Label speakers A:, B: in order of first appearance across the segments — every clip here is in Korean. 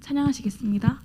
A: 찬양하시겠습니다.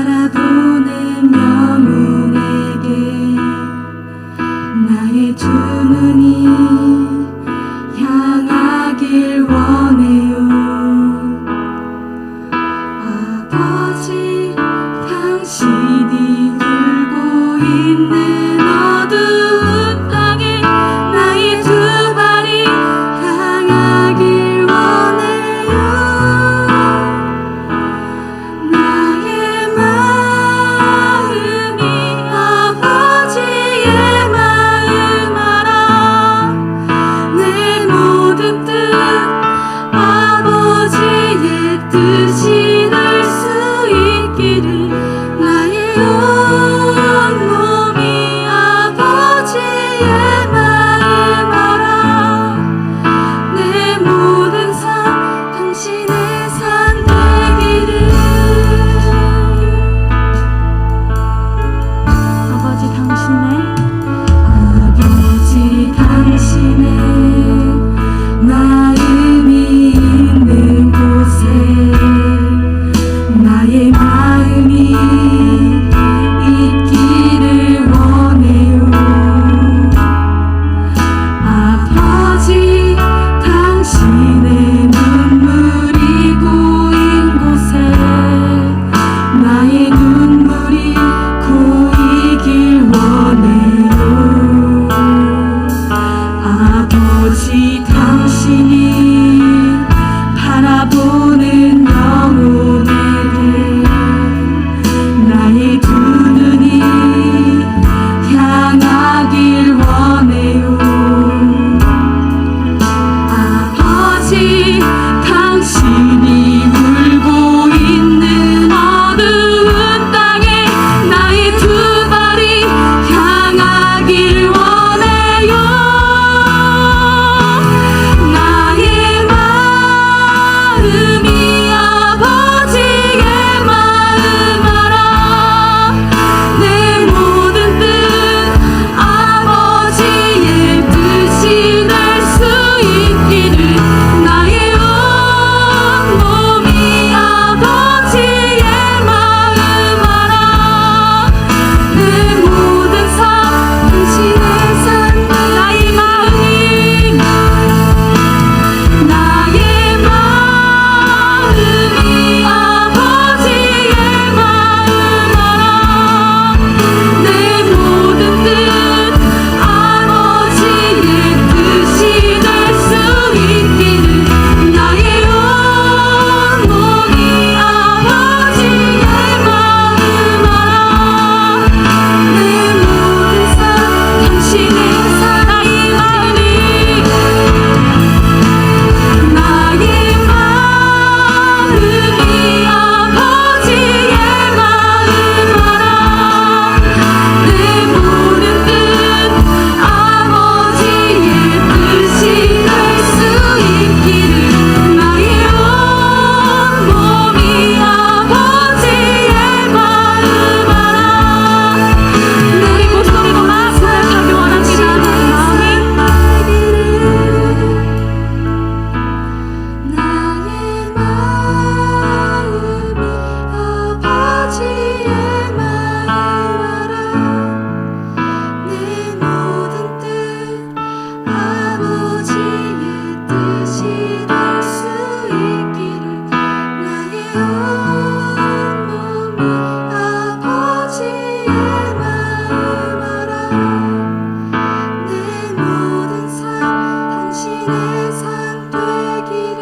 A: 바라보는 영혼에게 나의 두 눈이 향하길 원해요. 아버지, 당신이 울고 있는 어두운 땅에 나의 두 발이 향하길 원해요. 나의 마음이 아버지의 마음 알아. 내 모든 뜻 아버지의 뜻이 될 수 있기를. 나의 온 몸이 아버지의 마음 알아. 내 모든 삶 당신의 삶 되기를. 아버지 당신의 마음이 있는 곳에 나의 마음이 있기를 원해요. 아버지, 당신의 눈물이 고인 곳에 나의 눈물이 고이길 원해요. 아버지, 당신이 바라보는 영혼에게 나의 두 눈이 향하길 원해요. 아버지, 당신이 울고 있는 어두운 땅에 나의 두 발이 향하길 원해요. 나의 마음이 아버지의 마음 알아. 내 모든 뜻 아버지의 뜻이 될 수 있기를. 나의 온 몸이 아버지의 마음 알아. 내 모든 삶 당신의 삶. 나의 마음이 아버지의 마음 알아. 내 모든 뜻 아버지의 뜻이 될 수 있기를. 나의 온 몸이 아버지의 마음 알아. 내 모든 삶 당신의 삶. 나의 마음이 아버지의 마음 알아. 내 모든 뜻 아버지의 뜻이 될 수 있기를. 나의 온 몸이 아버지의 마음 알아. 내 목소리로 말씀하기 원합니다. 나의 마음이 아버지의 마음 알아. 내 모든 뜻 아버지의 뜻이 될 수 있기를. 나의 온 몸이 아버지의 마음 알아. 내 모든 삶 당신의 삶 되기를.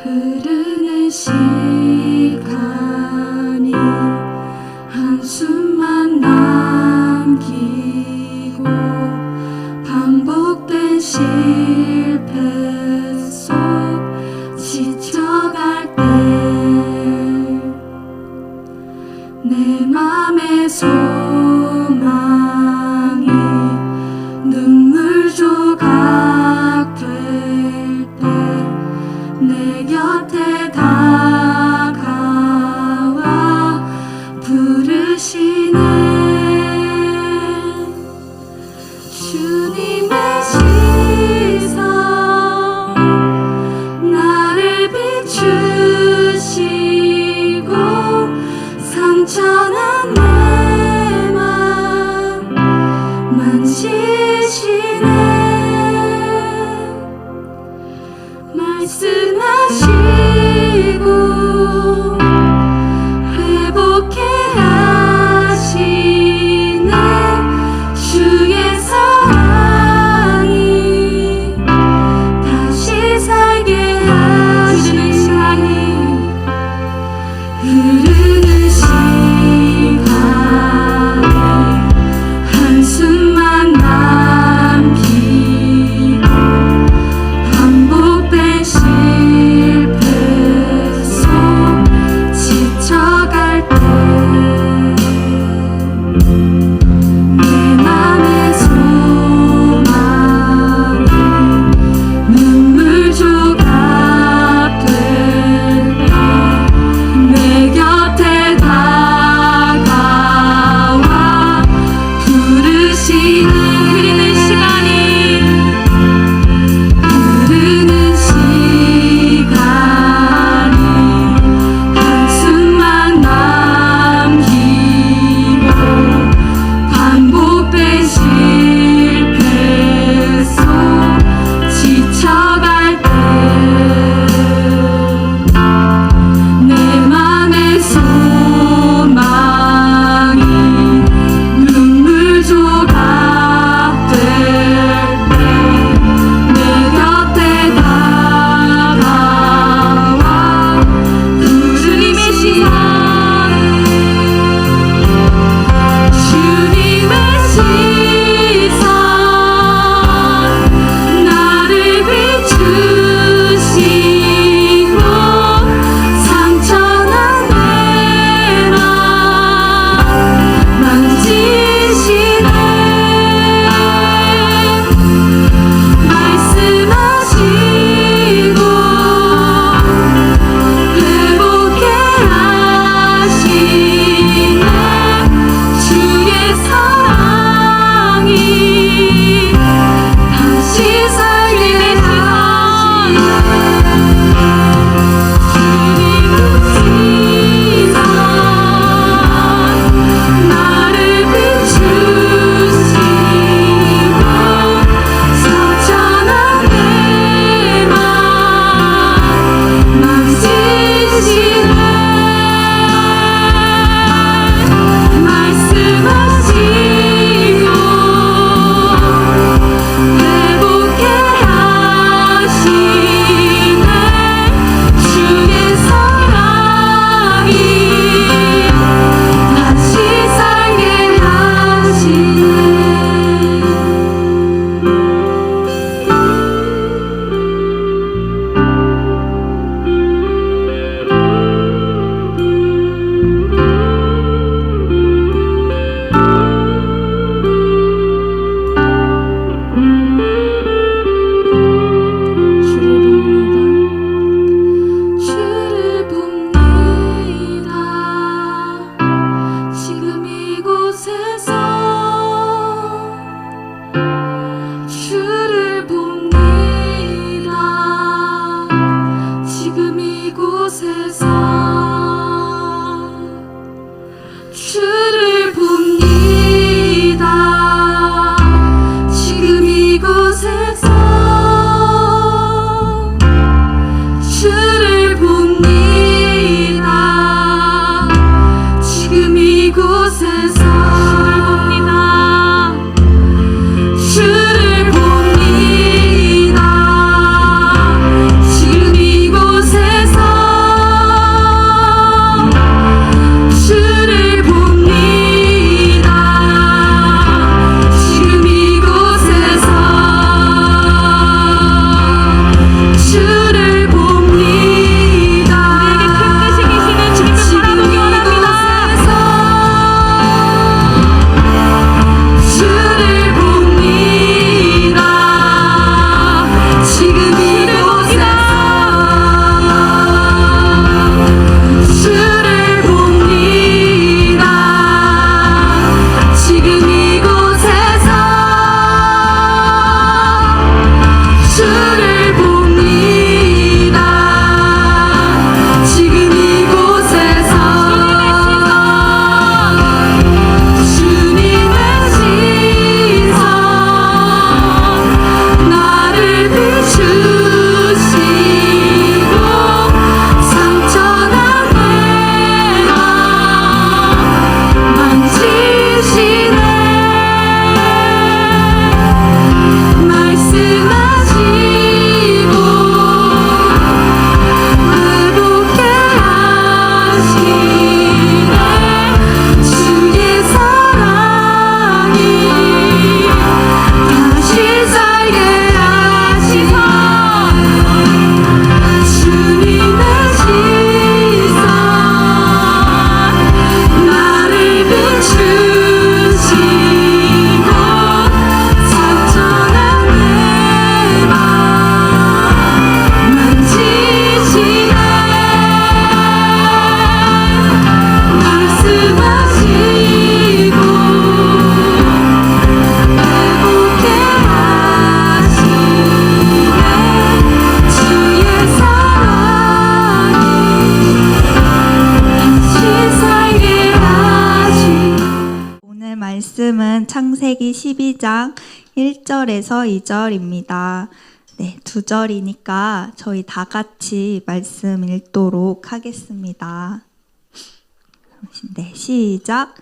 A: 흐르는 시간이 한숨만 남기고 반복된 실패 속 지쳐갈 때 내 맘의 소망이 눈물 조각 이곳에서 주를 봅니다. 지금 이곳에서 주를 봅니다. 지금 이곳에서 주를 봅니다. 지금 이곳에서 주를 봅니다. 지금 이곳에서 주를 봅니다. 우리에게 큰 뜻이 계시는 주님을 바라보기 원합니다. 주를 봅니다. 지금 이곳에서 주를 봅니다. 지금 이곳에서 주를 봅니다. 지금 이곳에서 주님의 시선 나를 비추시고 상처난 내가 만지시네. 말씀하시고 회복케 하시네. 주의 사랑이 다시 살게 하시사 주님의 시선 나를 비추시고 상처난 내맘 만지시네. 말씀하시고 회복케 하시네. 주의 사랑이 다시 살게 하시네.
B: 오늘 말씀은 창세기 12장 1절에서 2절입니다. 네, 2절이니까 저희 다 같이 말씀 읽도록 하겠습니다. 네, 시작.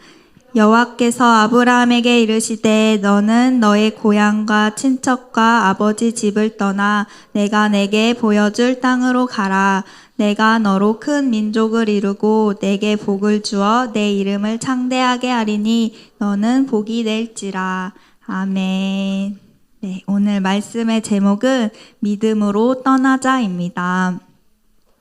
B: 여호와께서 아브라함에게 이르시되 너는 너의 고향과 친척과 아버지 집을 떠나 내가 내게 보여줄 땅으로 가라. 내가 너로 큰 민족을 이루고 내게 복을 주어 내 이름을 창대하게 하리니 너는 복이 될지라. 아멘. 네, 오늘 말씀의 제목은 믿음으로 떠나자입니다.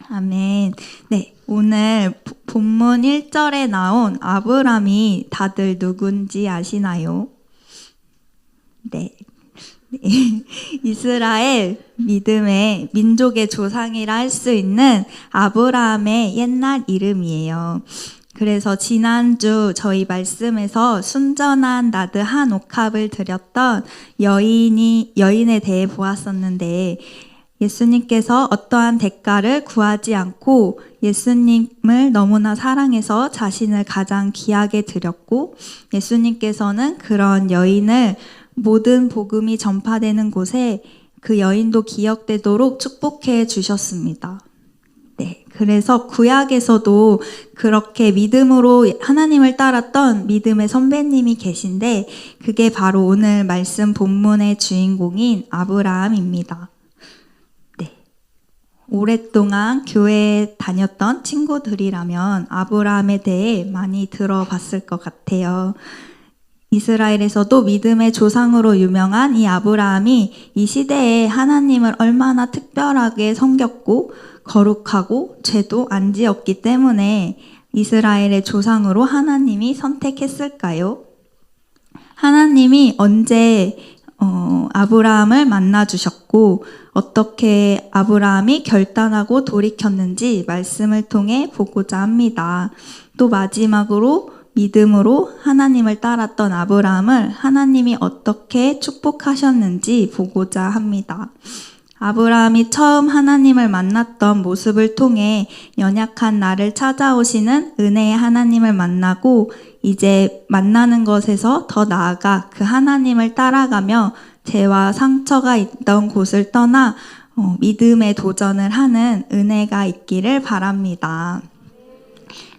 B: 아멘. 네, 오늘 본문 1절에 나온 아브람이 다들 누군지 아시나요? 네. 이스라엘 믿음의 민족의 조상이라 할 수 있는 아브라함의 옛날 이름이에요. 그래서 지난주 저희 말씀에서 순전한 나드 한 옥합을 드렸던 여인에 대해 보았었는데 예수님께서 어떠한 대가를 구하지 않고 예수님을 너무나 사랑해서 자신을 가장 귀하게 드렸고 예수님께서는 그런 여인을 모든 복음이 전파되는 곳에 그 여인도 기억되도록 축복해 주셨습니다. 네, 그래서 구약에서도 그렇게 믿음으로 하나님을 따랐던 믿음의 선배님이 계신데 그게 바로 오늘 말씀 본문의 주인공인 아브라함입니다. 네, 오랫동안 교회에 다녔던 친구들이라면 아브라함에 대해 많이 들어봤을 것 같아요. 이스라엘에서도 믿음의 조상으로 유명한 이 아브라함이 이 시대에 하나님을 얼마나 특별하게 섬겼고 거룩하고 죄도 안 지었기 때문에 이스라엘의 조상으로 하나님이 선택했을까요? 하나님이 언제 아브라함을 만나주셨고 어떻게 아브라함이 결단하고 돌이켰는지 말씀을 통해 보고자 합니다. 또 마지막으로 믿음으로 하나님을 따랐던 아브라함을 하나님이 어떻게 축복하셨는지 보고자 합니다. 아브라함이 처음 하나님을 만났던 모습을 통해 연약한 나를 찾아오시는 은혜의 하나님을 만나고 이제 만나는 것에서 더 나아가 그 하나님을 따라가며 죄와 상처가 있던 곳을 떠나 믿음의 도전을 하는 은혜가 있기를 바랍니다.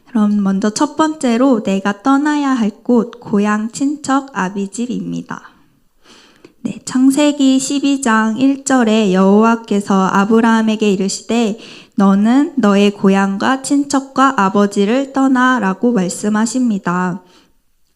B: 그럼 먼저 첫 번째로 내가 떠나야 할 곳, 고향 친척 아비집입니다. 네, 창세기 12장 1절에 여호와께서 아브라함에게 이르시되 너는 너의 고향과 친척과 아버지를 떠나라고 말씀하십니다.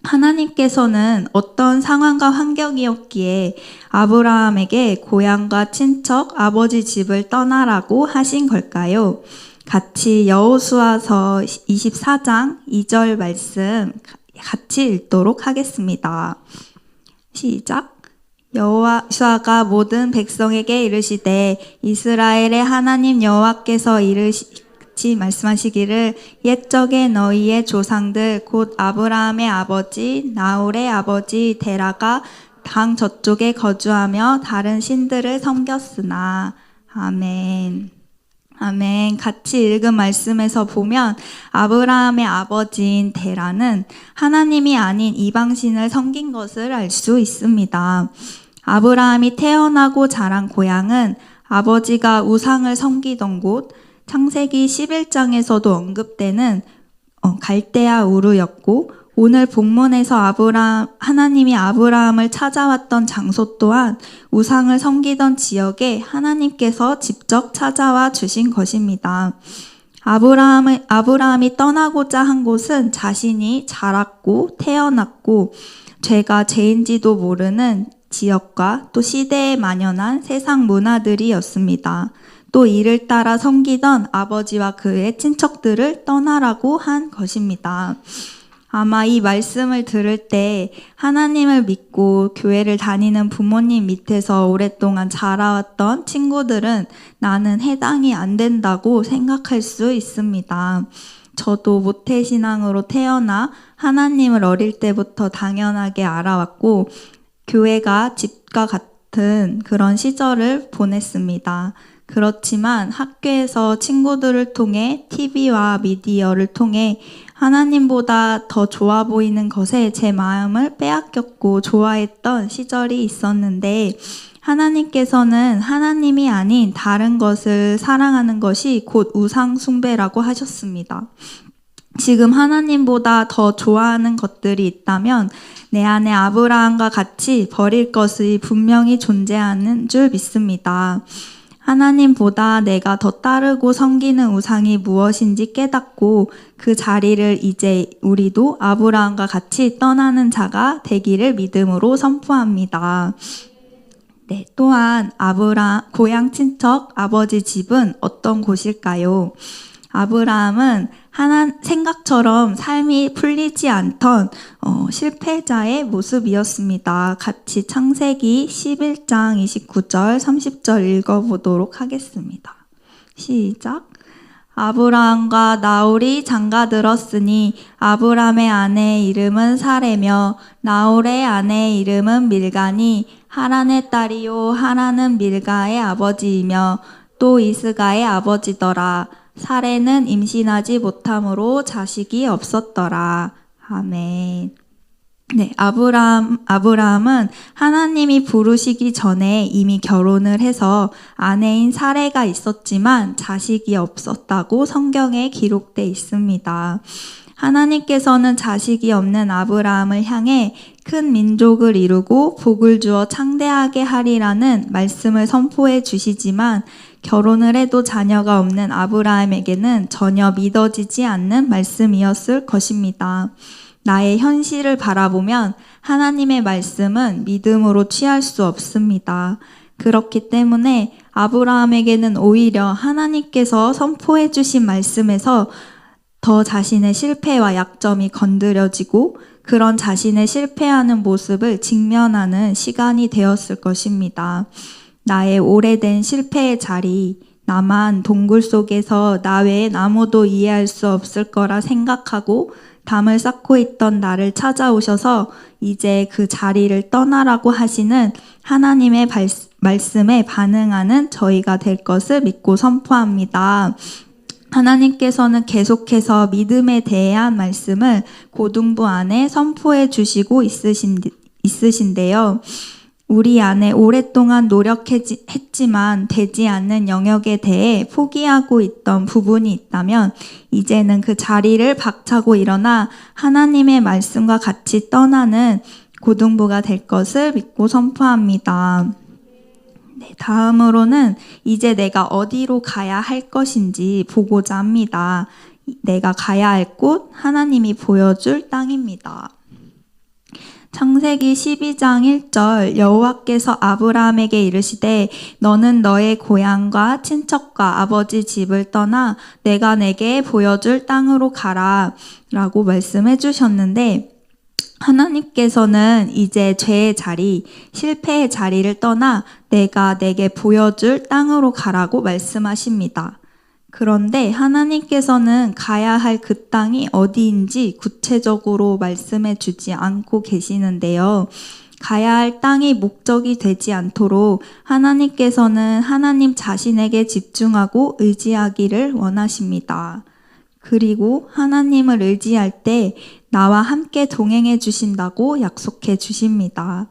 B: 하나님께서는 어떤 상황과 환경이었기에 아브라함에게 고향과 친척, 아버지 집을 떠나라고 하신 걸까요? 같이 여호수아서 24장 2절 말씀 같이 읽도록 하겠습니다. 시작. 여호수아가 모든 백성에게 이르시되 이스라엘의 하나님 여호와께서 말씀하시기를 옛적에 너희의 조상들 곧 아브라함의 아버지 나홀의 아버지 데라가 강 저쪽에 거주하며 다른 신들을 섬겼으나. 아멘. 아멘. 같이 읽은 말씀에서 보면 아브라함의 아버지인 데라는 하나님이 아닌 이방신을 섬긴 것을 알 수 있습니다. 아브라함이 태어나고 자란 고향은 아버지가 우상을 섬기던 곳, 창세기 11장에서도 언급되는 갈대아 우르였고 오늘 본문에서 하나님이 아브라함을 찾아왔던 장소 또한 우상을 섬기던 지역에 하나님께서 직접 찾아와 주신 것입니다. 아브라함이 떠나고자 한 곳은 자신이 자랐고 태어났고 죄가 죄인지도 모르는 지역과 또 시대에 만연한 세상 문화들이었습니다. 또 이를 따라 섬기던 아버지와 그의 친척들을 떠나라고 한 것입니다. 아마 이 말씀을 들을 때 하나님을 믿고 교회를 다니는 부모님 밑에서 오랫동안 자라왔던 친구들은 나는 해당이 안 된다고 생각할 수 있습니다. 저도 모태신앙으로 태어나 하나님을 어릴 때부터 당연하게 알아왔고 교회가 집과 같은 그런 시절을 보냈습니다. 그렇지만 학교에서 친구들을 통해 TV와 미디어를 통해 하나님보다 더 좋아 보이는 것에 제 마음을 빼앗겼고 좋아했던 시절이 있었는데 하나님께서는 하나님이 아닌 다른 것을 사랑하는 것이 곧 우상 숭배라고 하셨습니다. 지금 하나님보다 더 좋아하는 것들이 있다면 내 안에 아브라함과 같이 버릴 것이 분명히 존재하는 줄 믿습니다. 하나님보다 내가 더 따르고 섬기는 우상이 무엇인지 깨닫고 그 자리를 이제 우리도 아브라함과 같이 떠나는 자가 되기를 믿음으로 선포합니다. 네, 또한 고향 친척 아버지 집은 어떤 곳일까요? 아브라함은 생각처럼 삶이 풀리지 않던 실패자의 모습이었습니다. 같이 창세기 11장 29절 30절 읽어보도록 하겠습니다. 시작. 아브라함과 나홀이 장가들었으니 아브라함의 아내의 이름은 사레며 나홀의 아내의 이름은 밀가니 하란의 딸이요 하란은 밀가의 아버지이며 또 이스가의 아버지더라. 사레는 임신하지 못함으로 자식이 없었더라. 아멘. 네, 아브라함은 하나님이 부르시기 전에 이미 결혼을 해서 아내인 사레가 있었지만 자식이 없었다고 성경에 기록돼 있습니다. 하나님께서는 자식이 없는 아브라함을 향해 큰 민족을 이루고 복을 주어 창대하게 하리라는 말씀을 선포해 주시지만 결혼을 해도 자녀가 없는 아브라함에게는 전혀 믿어지지 않는 말씀이었을 것입니다. 나의 현실을 바라보면 하나님의 말씀은 믿음으로 취할 수 없습니다. 그렇기 때문에 아브라함에게는 오히려 하나님께서 선포해 주신 말씀에서 더 자신의 실패와 약점이 건드려지고 그런 자신의 실패하는 모습을 직면하는 시간이 되었을 것입니다. 나의 오래된 실패의 자리, 나만 동굴 속에서 나 외에 아무도 이해할 수 없을 거라 생각하고 담을 쌓고 있던 나를 찾아오셔서 이제 그 자리를 떠나라고 하시는 하나님의 말씀에 반응하는 저희가 될 것을 믿고 선포합니다. 하나님께서는 계속해서 믿음에 대한 말씀을 고등부 안에 선포해 주시고 있으신데요. 우리 안에 오랫동안 노력했지만 되지 않는 영역에 대해 포기하고 있던 부분이 있다면 이제는 그 자리를 박차고 일어나 하나님의 말씀과 같이 떠나는 고등부가 될 것을 믿고 선포합니다. 네, 다음으로는 이제 내가 어디로 가야 할 것인지 보고자 합니다. 내가 가야 할 곳, 하나님이 보여줄 땅입니다. 창세기 12장 1절 여호와께서 아브라함에게 이르시되 너는 너의 고향과 친척과 아버지 집을 떠나 내가 내게 보여줄 땅으로 가라 라고 말씀해 주셨는데 하나님께서는 이제 죄의 자리, 실패의 자리를 떠나 내가 내게 보여줄 땅으로 가라고 말씀하십니다. 그런데 하나님께서는 가야 할 그 땅이 어디인지 구체적으로 말씀해 주지 않고 계시는데요. 가야 할 땅이 목적이 되지 않도록 하나님께서는 하나님 자신에게 집중하고 의지하기를 원하십니다. 그리고 하나님을 의지할 때 나와 함께 동행해 주신다고 약속해 주십니다.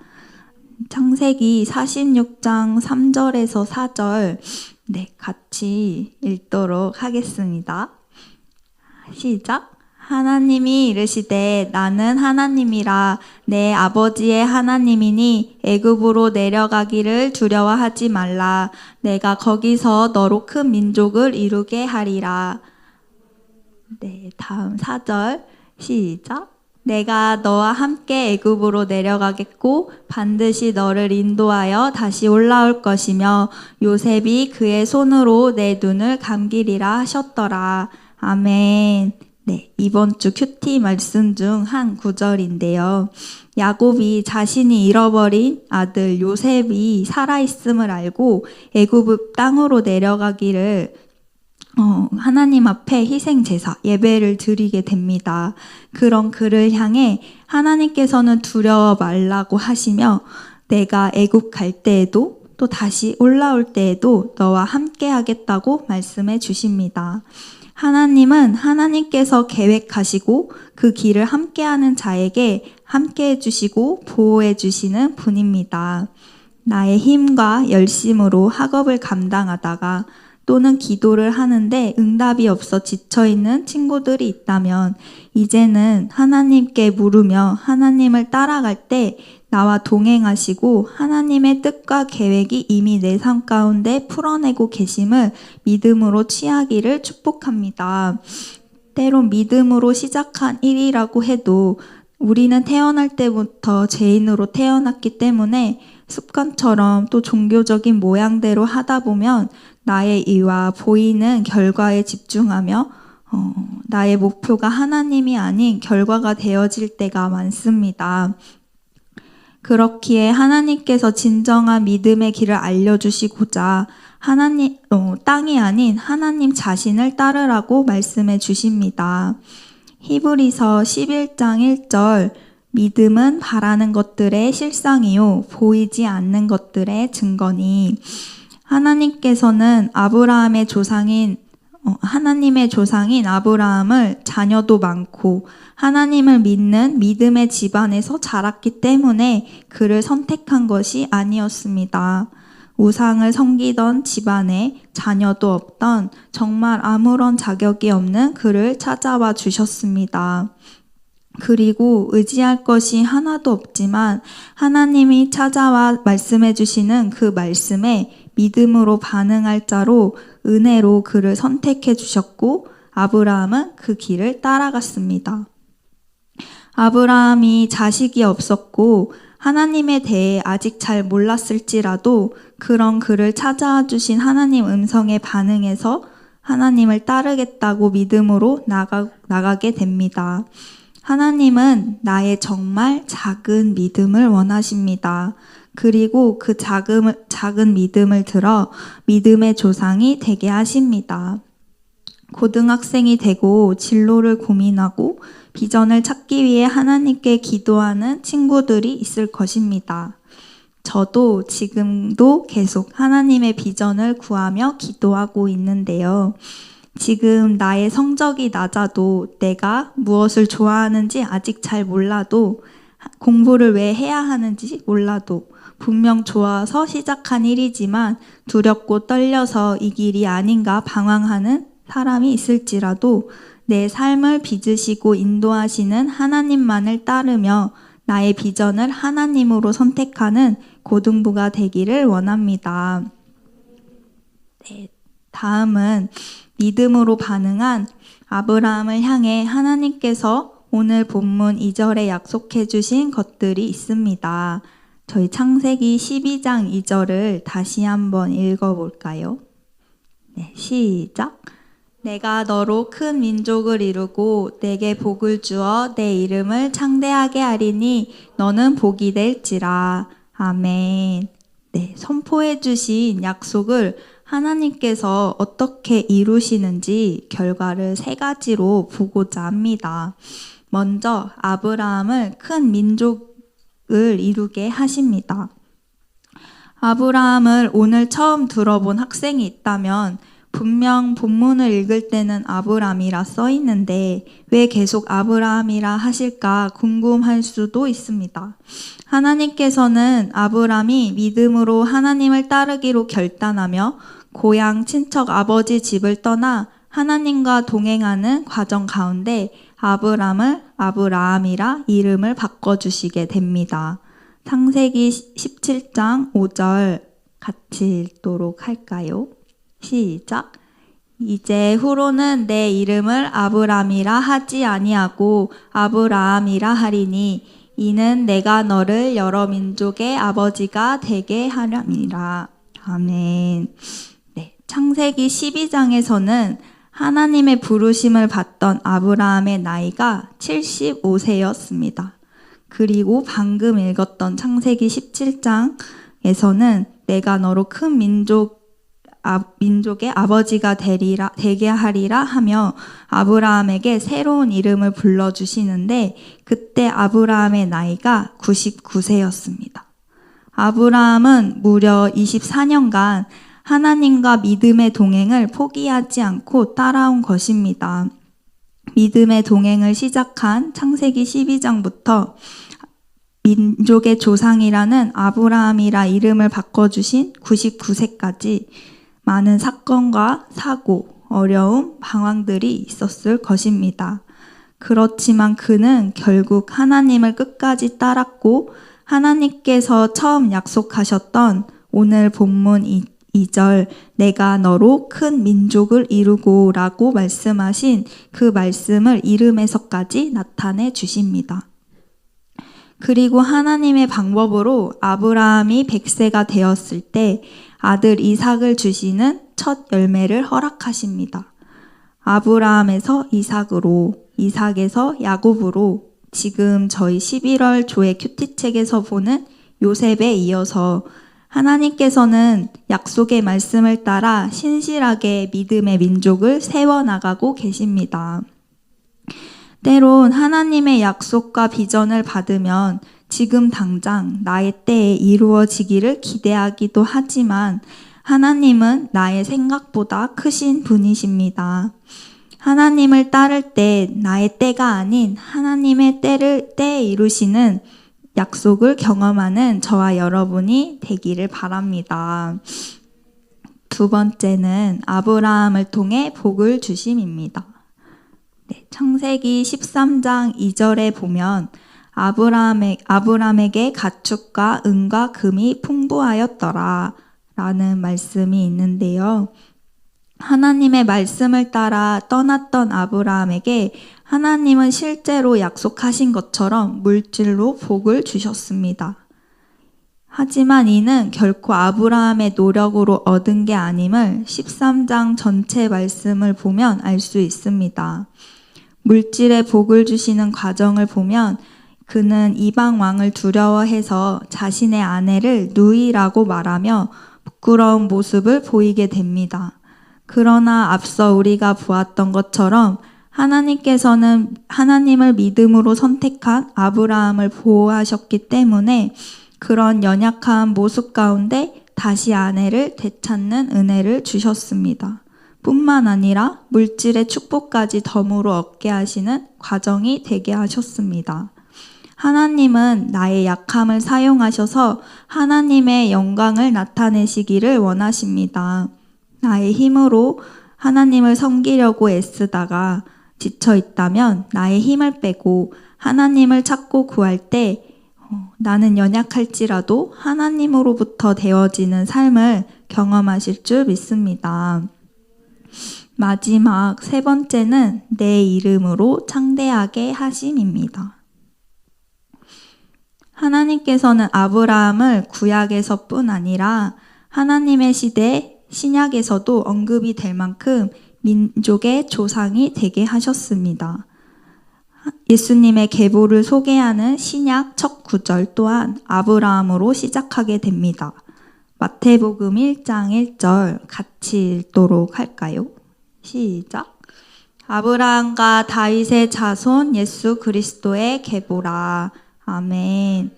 B: 창세기 46장 3절에서 4절 같이 읽도록 하겠습니다. 시작. 하나님이 이르시되 나는 하나님이라 내 아버지의 하나님이니 애굽으로 내려가기를 두려워하지 말라. 내가 거기서 너로 큰 민족을 이루게 하리라. 다음 4절 시작. 내가 너와 함께 애굽으로 내려가겠고 반드시 너를 인도하여 다시 올라올 것이며 요셉이 그의 손으로 내 눈을 감기리라 하셨더라. 아멘. 이번 주 큐티 말씀 중 한 구절인데요. 야곱이 자신이 잃어버린 아들 요셉이 살아있음을 알고 애굽 땅으로 내려가기를 하나님 앞에 희생제사, 예배를 드리게 됩니다. 그런 그를 향해 하나님께서는 두려워 말라고 하시며 내가 애굽 갈 때에도 또 다시 올라올 때에도 너와 함께 하겠다고 말씀해 주십니다. 하나님은 하나님께서 계획하시고 그 길을 함께하는 자에게 함께해 주시고 보호해 주시는 분입니다. 나의 힘과 열심으로 학업을 감당하다가 또는 기도를 하는데 응답이 없어 지쳐있는 친구들이 있다면 이제는 하나님께 물으며 하나님을 따라갈 때 나와 동행하시고 하나님의 뜻과 계획이 이미 내 삶 가운데 풀어내고 계심을 믿음으로 취하기를 축복합니다. 때론 믿음으로 시작한 일이라고 해도 우리는 태어날 때부터 죄인으로 태어났기 때문에 습관처럼 또 종교적인 모양대로 하다 보면 나의 의와 보이는 결과에 집중하며 나의 목표가 하나님이 아닌 결과가 되어질 때가 많습니다. 그렇기에 하나님께서 진정한 믿음의 길을 알려주시고자 땅이 아닌 하나님 자신을 따르라고 말씀해 주십니다. 히브리서 11장 1절 믿음은 바라는 것들의 실상이요 보이지 않는 것들의 증거니 하나님께서는 하나님의 조상인 아브라함을 자녀도 많고 하나님을 믿는 믿음의 집안에서 자랐기 때문에 그를 선택한 것이 아니었습니다. 우상을 섬기던 집안에 자녀도 없던 정말 아무런 자격이 없는 그를 찾아와 주셨습니다. 그리고 의지할 것이 하나도 없지만 하나님이 찾아와 말씀해 주시는 그 말씀에 믿음으로 반응할 자로 은혜로 그를 선택해 주셨고 아브라함은 그 길을 따라갔습니다. 아브라함이 자식이 없었고 하나님에 대해 아직 잘 몰랐을지라도 그런 그를 찾아와 주신 하나님 음성에 반응해서 하나님을 따르겠다고 믿음으로 나가게 됩니다. 하나님은 나의 정말 작은 믿음을 원하십니다. 그리고 그 작은 믿음을 들어 믿음의 조상이 되게 하십니다. 고등학생이 되고 진로를 고민하고 비전을 찾기 위해 하나님께 기도하는 친구들이 있을 것입니다. 저도 지금도 계속 하나님의 비전을 구하며 기도하고 있는데요. 지금 나의 성적이 낮아도 내가 무엇을 좋아하는지 아직 잘 몰라도 공부를 왜 해야 하는지 몰라도 분명 좋아서 시작한 일이지만 두렵고 떨려서 이 길이 아닌가 방황하는 사람이 있을지라도 내 삶을 빚으시고 인도하시는 하나님만을 따르며 나의 비전을 하나님으로 선택하는 고등부가 되기를 원합니다. 네, 다음은 믿음으로 반응한 아브라함을 향해 하나님께서 오늘 본문 2절에 약속해 주신 것들이 있습니다. 저희 창세기 12장 2절을 다시 한번 읽어볼까요? 네, 시작! 내가 너로 큰 민족을 이루고 내게 복을 주어 내 이름을 창대하게 하리니 너는 복이 될지라. 아멘. 네, 선포해 주신 약속을 하나님께서 어떻게 이루시는지 결과를 3가지로 보고자 합니다. 먼저 아브라함을 큰 민족을 이루게 하십니다. 아브라함을 오늘 처음 들어본 학생이 있다면 분명 본문을 읽을 때는 아브람이라 써 있는데 왜 계속 아브라함이라 하실까 궁금할 수도 있습니다. 하나님께서는 아브람이 믿음으로 하나님을 따르기로 결단하며 고향 친척 아버지 집을 떠나 하나님과 동행하는 과정 가운데 아브람을 아브라함이라 이름을 바꿔주시게 됩니다. 창세기 17장 5절 같이 읽도록 할까요? 시작! 이제 후로는 내 이름을 아브람이라 하지 아니하고 아브라함이라 하리니 이는 내가 너를 여러 민족의 아버지가 되게 하렵니다. 아멘. 네, 창세기 12장에서는 하나님의 부르심을 받던 아브라함의 나이가 75세였습니다. 그리고 방금 읽었던 창세기 17장에서는 내가 너로 큰 민족의 아버지가 되게 하리라 하며 아브라함에게 새로운 이름을 불러주시는데 그때 아브라함의 나이가 99세였습니다. 아브라함은 무려 24년간 하나님과 믿음의 동행을 포기하지 않고 따라온 것입니다. 믿음의 동행을 시작한 창세기 12장부터 민족의 조상이라는 아브라함이라 이름을 바꿔주신 99세까지 많은 사건과 사고, 어려움, 방황들이 있었을 것입니다. 그렇지만 그는 결국 하나님을 끝까지 따랐고 하나님께서 처음 약속하셨던 오늘 본문 2절 내가 너로 큰 민족을 이루고 라고 말씀하신 그 말씀을 이름에서까지 나타내 주십니다. 그리고 하나님의 방법으로 아브라함이 100세가 되었을 때 아들 이삭을 주시는 첫 열매를 허락하십니다. 아브라함에서 이삭으로, 이삭에서 야곱으로 지금 저희 11월 조의 큐티책에서 보는 요셉에 이어서 하나님께서는 약속의 말씀을 따라 신실하게 믿음의 민족을 세워나가고 계십니다. 때론 하나님의 약속과 비전을 받으면 지금 당장 나의 때에 이루어지기를 기대하기도 하지만 하나님은 나의 생각보다 크신 분이십니다. 하나님을 따를 때 나의 때가 아닌 하나님의 때에 이루시는 약속을 경험하는 저와 여러분이 되기를 바랍니다. 두 번째는 아브라함을 통해 복을 주심입니다. 네, 창세기 13장 2절에 보면 아브라함에게 가축과 은과 금이 풍부하였더라 라는 말씀이 있는데요. 하나님의 말씀을 따라 떠났던 아브라함에게 하나님은 실제로 약속하신 것처럼 물질로 복을 주셨습니다. 하지만 이는 결코 아브라함의 노력으로 얻은 게 아님을 13장 전체 말씀을 보면 알 수 있습니다. 물질의 복을 주시는 과정을 보면 그는 이방 왕을 두려워해서 자신의 아내를 누이라고 말하며 부끄러운 모습을 보이게 됩니다. 그러나 앞서 우리가 보았던 것처럼 하나님께서는 하나님을 믿음으로 선택한 아브라함을 보호하셨기 때문에 그런 연약한 모습 가운데 다시 아내를 되찾는 은혜를 주셨습니다. 뿐만 아니라 물질의 축복까지 덤으로 얻게 하시는 과정이 되게 하셨습니다. 하나님은 나의 약함을 사용하셔서 하나님의 영광을 나타내시기를 원하십니다. 나의 힘으로 하나님을 섬기려고 애쓰다가 지쳐 있다면 나의 힘을 빼고 하나님을 찾고 구할 때 나는 연약할지라도 하나님으로부터 되어지는 삶을 경험하실 줄 믿습니다. 마지막 세 번째는 내 이름으로 창대하게 하심입니다. 하나님께서는 아브라함을 구약에서뿐 아니라 하나님의 시대 신약에서도 언급이 될 만큼 민족의 조상이 되게 하셨습니다. 예수님의 계보를 소개하는 신약 첫 구절 또한 아브라함으로 시작하게 됩니다. 마태복음 1장 1절 같이 읽도록 할까요? 시작. 아브라함과 다윗의 자손 예수 그리스도의 계보라. 아멘.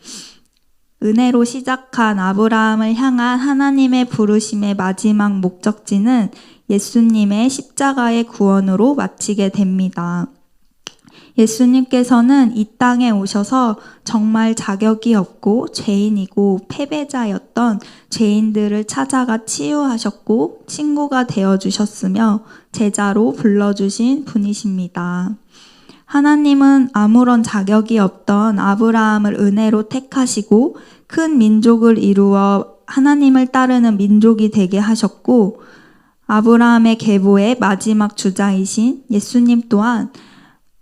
B: 은혜로 시작한 아브라함을 향한 하나님의 부르심의 마지막 목적지는 예수님의 십자가의 구원으로 마치게 됩니다. 예수님께서는 이 땅에 오셔서 정말 자격이 없고 죄인이고 패배자였던 죄인들을 찾아가 치유하셨고 친구가 되어주셨으며 제자로 불러주신 분이십니다. 하나님은 아무런 자격이 없던 아브라함을 은혜로 택하시고 큰 민족을 이루어 하나님을 따르는 민족이 되게 하셨고 아브라함의 계보의 마지막 주자이신 예수님 또한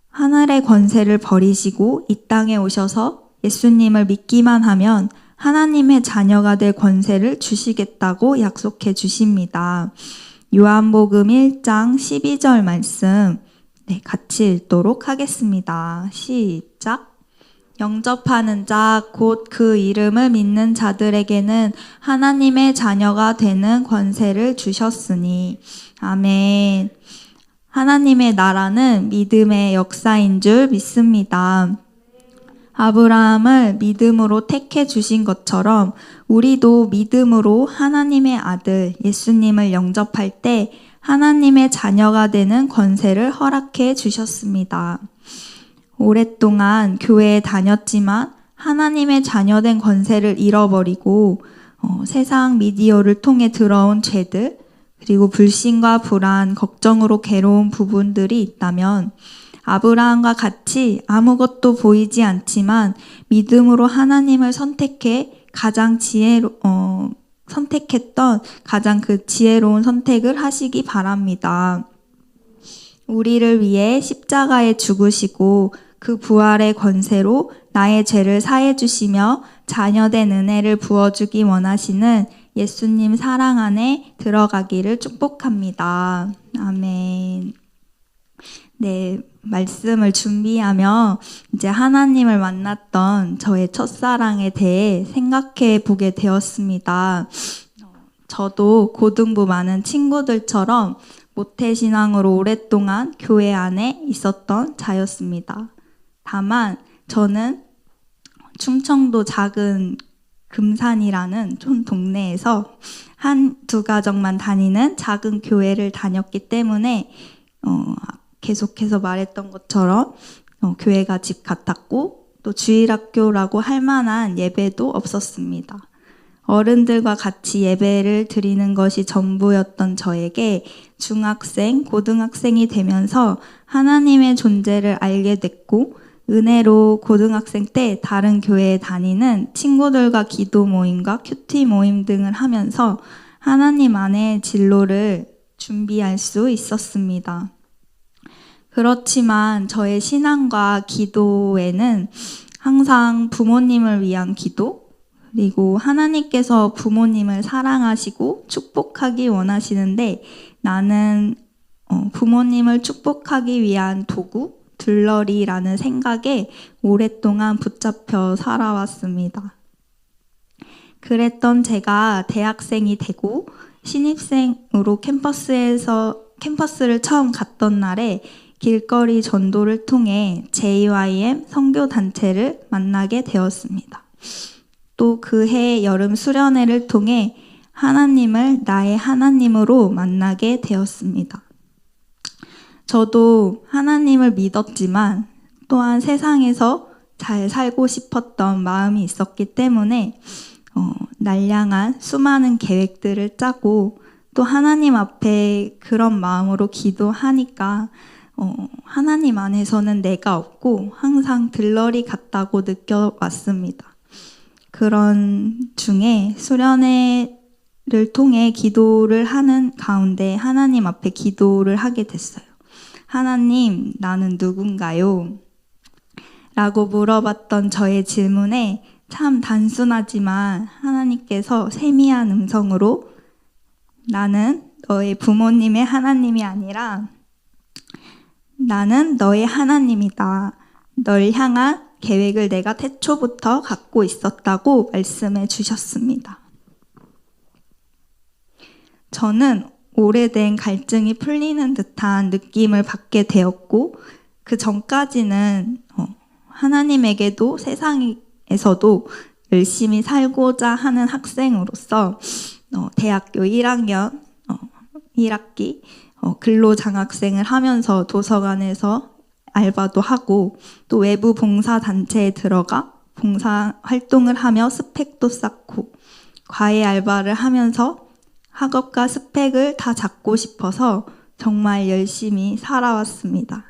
B: 하늘의 권세를 버리시고 이 땅에 오셔서 예수님을 믿기만 하면 하나님의 자녀가 될 권세를 주시겠다고 약속해 주십니다. 요한복음 1장 12절 말씀 같이 읽도록 하겠습니다. 시작. 영접하는 자 곧 그 이름을 믿는 자들에게는 하나님의 자녀가 되는 권세를 주셨으니 아멘. 하나님의 나라는 믿음의 역사인 줄 믿습니다. 아브라함을 믿음으로 택해 주신 것처럼 우리도 믿음으로 하나님의 아들 예수님을 영접할 때 하나님의 자녀가 되는 권세를 허락해 주셨습니다. 오랫동안 교회에 다녔지만 하나님의 자녀된 권세를 잃어버리고 세상 미디어를 통해 들어온 죄들 그리고 불신과 불안, 걱정으로 괴로운 부분들이 있다면 아브라함과 같이 아무것도 보이지 않지만 믿음으로 하나님을 선택해 선택했던 가장 그 지혜로운 선택을 하시기 바랍니다. 우리를 위해 십자가에 죽으시고 그 부활의 권세로 나의 죄를 사해 주시며 자녀된 은혜를 부어주기 원하시는 예수님 사랑 안에 들어가기를 축복합니다. 아멘. 네, 말씀을 준비하며 이제 하나님을 만났던 저의 첫사랑에 대해 생각해 보게 되었습니다. 저도 고등부 많은 친구들처럼 모태신앙으로 오랫동안 교회 안에 있었던 자였습니다. 다만 저는 충청도 작은 금산이라는 촌 동네에서 한두 가정만 다니는 작은 교회를 다녔기 때문에 계속해서 말했던 것처럼 교회가 집 같았고 또 주일학교라고 할 만한 예배도 없었습니다. 어른들과 같이 예배를 드리는 것이 전부였던 저에게 중학생, 고등학생이 되면서 하나님의 존재를 알게 됐고 은혜로 고등학생 때 다른 교회에 다니는 친구들과 기도 모임과 큐티 모임 등을 하면서 하나님 안에 진로를 준비할 수 있었습니다. 그렇지만 저의 신앙과 기도에는 항상 부모님을 위한 기도, 그리고 하나님께서 부모님을 사랑하시고 축복하기 원하시는데 나는 부모님을 축복하기 위한 도구, 들러리라는 생각에 오랫동안 붙잡혀 살아왔습니다. 그랬던 제가 대학생이 되고 신입생으로 캠퍼스를 처음 갔던 날에 길거리 전도를 통해 JYM 선교단체를 만나게 되었습니다. 또 그해 여름 수련회를 통해 하나님을 나의 하나님으로 만나게 되었습니다. 저도 하나님을 믿었지만 또한 세상에서 잘 살고 싶었던 마음이 있었기 때문에 날 향한 수많은 계획들을 짜고 또 하나님 앞에 그런 마음으로 기도하니까 하나님 안에서는 내가 없고 항상 들러리 같다고 느껴왔습니다. 그런 중에 수련회를 통해 기도를 하는 가운데 하나님 앞에 기도를 하게 됐어요. 하나님, 나는 누군가요? 라고 물어봤던 저의 질문에 참 단순하지만 하나님께서 세미한 음성으로 나는 너의 부모님의 하나님이 아니라 나는 너의 하나님이다. 널 향한 계획을 내가 태초부터 갖고 있었다고 말씀해 주셨습니다. 저는 오래된 갈증이 풀리는 듯한 느낌을 받게 되었고 그 전까지는 하나님에게도 세상에서도 열심히 살고자 하는 학생으로서 대학교 1학년 1학기 근로장학생을 하면서 도서관에서 알바도 하고 또 외부 봉사단체에 들어가 봉사활동을 하며 스펙도 쌓고 과외 알바를 하면서 학업과 스펙을 다 잡고 싶어서 정말 열심히 살아왔습니다.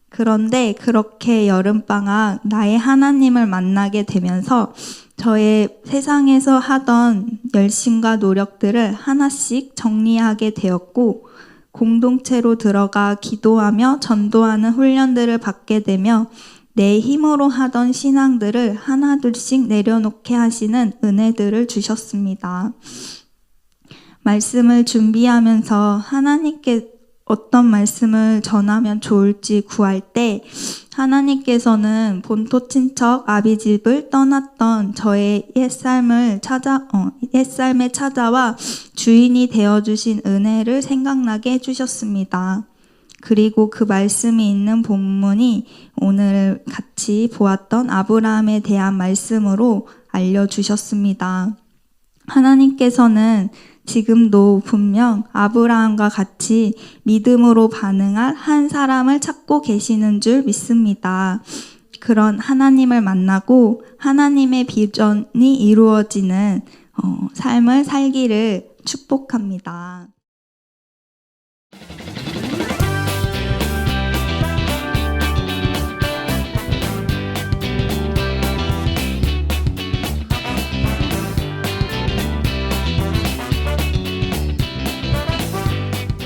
B: 그런데 그렇게 여름방학 나의 하나님을 만나게 되면서 저의 세상에서 하던 열심과 노력들을 하나씩 정리하게 되었고 공동체로 들어가 기도하며 전도하는 훈련들을 받게 되며 내 힘으로 하던 신앙들을 하나둘씩 내려놓게 하시는 은혜들을 주셨습니다. 말씀을 준비하면서 하나님께 어떤 말씀을 전하면 좋을지 구할 때 하나님께서는 본토 친척 아비집을 떠났던 저의 옛삶에 찾아와 주인이 되어주신 은혜를 생각나게 해주셨습니다. 그리고 그 말씀이 있는 본문이 오늘 같이 보았던 아브라함에 대한 말씀으로 알려주셨습니다. 하나님께서는 지금도 분명 아브라함과 같이 믿음으로 반응할 한 사람을 찾고 계시는 줄 믿습니다. 그런 하나님을 만나고 하나님의 비전이 이루어지는 삶을 살기를 축복합니다.